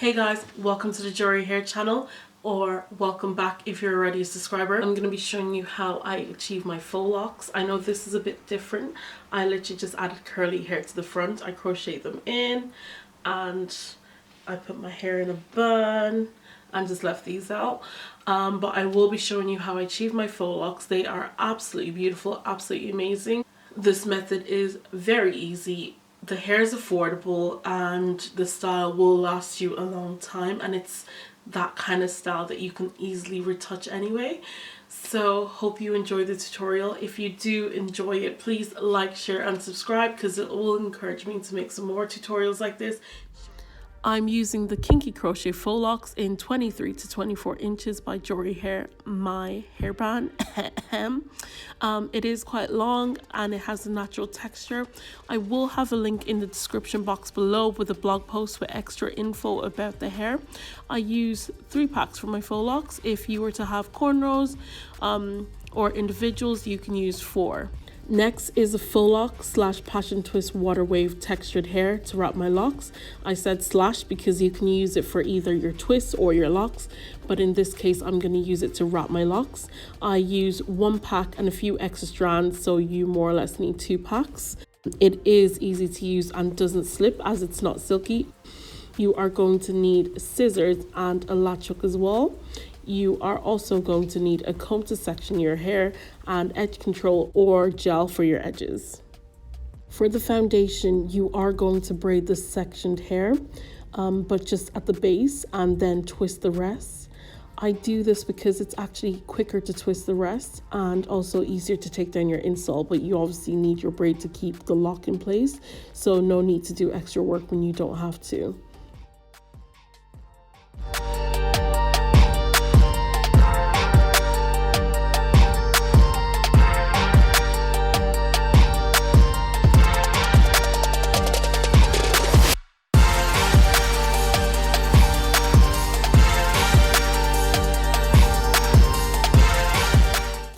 Hey guys, welcome to the Jorie Hair channel, or welcome back if you're already a subscriber. I'm going to be showing you how I achieve my faux locks. I know this is a bit different. I literally just added curly hair to the front. I crochet them in and I put my hair in a bun and just left these out. But I will be showing you how I achieve my faux locks. They are absolutely beautiful, absolutely amazing. This method is very easy. The hair is affordable and the style will last you a long time, and it's that kind of style that you can easily retouch anyway. So hope you enjoy the tutorial. If you do enjoy it, please like, share and subscribe because it will encourage me to make some more tutorials like this. I'm using the Kinky Crochet Faux Locs in 23 to 24 inches by Jorie Hair, my hairband. It is quite long and it has a natural texture. I will have a link in the description box below with a blog post with extra info about the hair. I use 3 packs for my faux locks. If you were to have cornrows or individuals, you can use 4. Next is a faux lock / passion twist water wave textured hair to wrap my locks. I said slash because you can use it for either your twists or your locks, but in this case I'm going to use it to wrap my locks. I use 1 pack and a few extra strands, so you more or less need 2 packs. It is easy to use and doesn't slip as it's not silky. You are going to need scissors and a latch hook as well. You are also going to need a comb to section your hair and edge control or gel for your edges. For the foundation, you are going to braid the sectioned hair, but just at the base, and then twist the rest. I do this because it's actually quicker to twist the rest and also easier to take down your install, but you obviously need your braid to keep the lock in place, so no need to do extra work when you don't have to.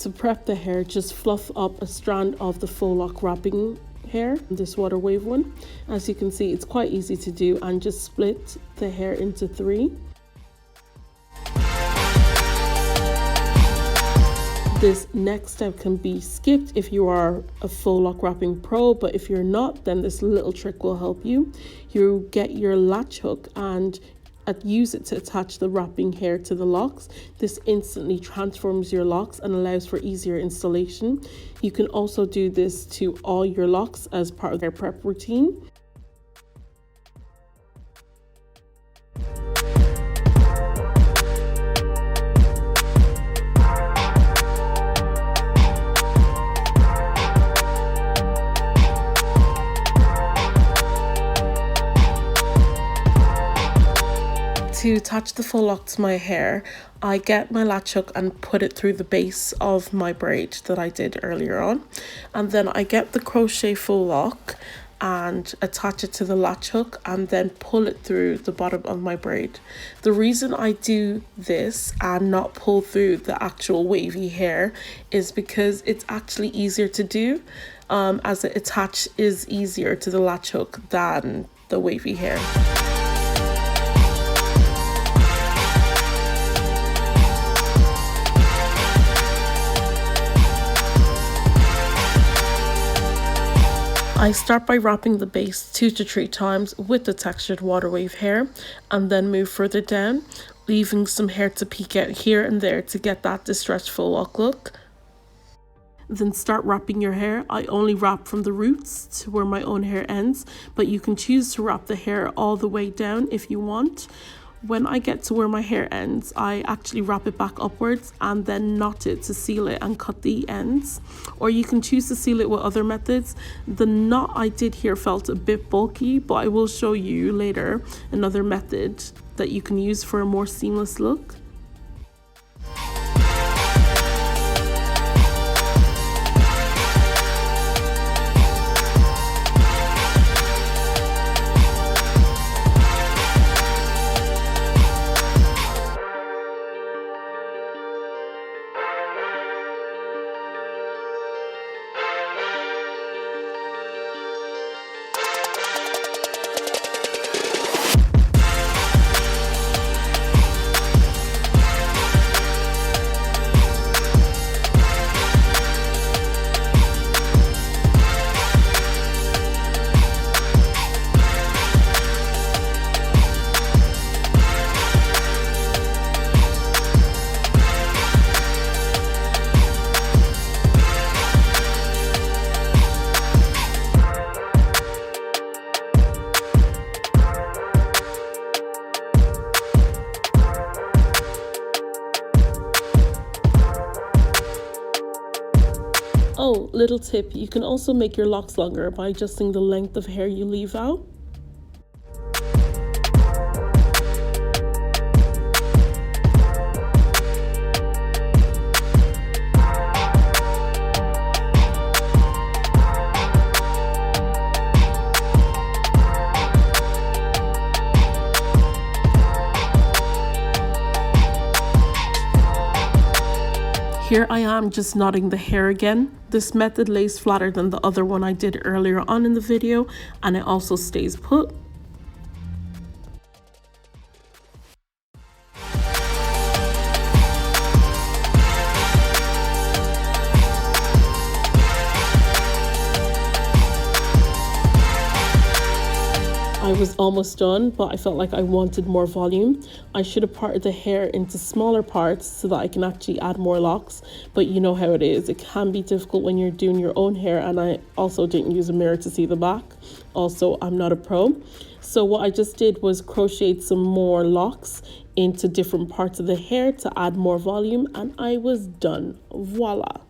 To prep the hair, just fluff up a strand of the faux lock wrapping hair, this water wave one. As you can see, it's quite easy to do, and just split the hair into 3. This next step can be skipped if you are a faux lock wrapping pro, but if you're not, then this little trick will help you. You get your latch hook and use it to attach the wrapping hair to the locks. This instantly transforms your locks and allows for easier installation. You can also do this to all your locks as part of their prep routine. To attach the faux lock to my hair, I get my latch hook and put it through the base of my braid that I did earlier on, and then I get the crochet faux lock and attach it to the latch hook and then pull it through the bottom of my braid. The reason I do this and not pull through the actual wavy hair is because it's actually easier to do, as it attach is easier to the latch hook than the wavy hair. I start by wrapping the base 2 to 3 times with the textured water wave hair and then move further down, leaving some hair to peek out here and there to get that distressed faux lock look. Then start wrapping your hair. I only wrap from the roots to where my own hair ends, but you can choose to wrap the hair all the way down if you want. When I get to where my hair ends, I actually wrap it back upwards and then knot it to seal it and cut the ends. Or you can choose to seal it with other methods. The knot I did here felt a bit bulky, but I will show you later another method that you can use for a more seamless look. Oh, little tip, you can also make your locks longer by adjusting the length of hair you leave out. Here I am just knotting the hair again. This method lays flatter than the other one I did earlier on in the video, and it also stays put. I was almost done, but I felt like I wanted more volume. I should have parted the hair into smaller parts so that I can actually add more locks, but you know how it is. It can be difficult when you're doing your own hair, and I also didn't use a mirror to see the back. Also, I'm not a pro. So what I just did was crochet some more locks into different parts of the hair to add more volume, and I was done. Voila.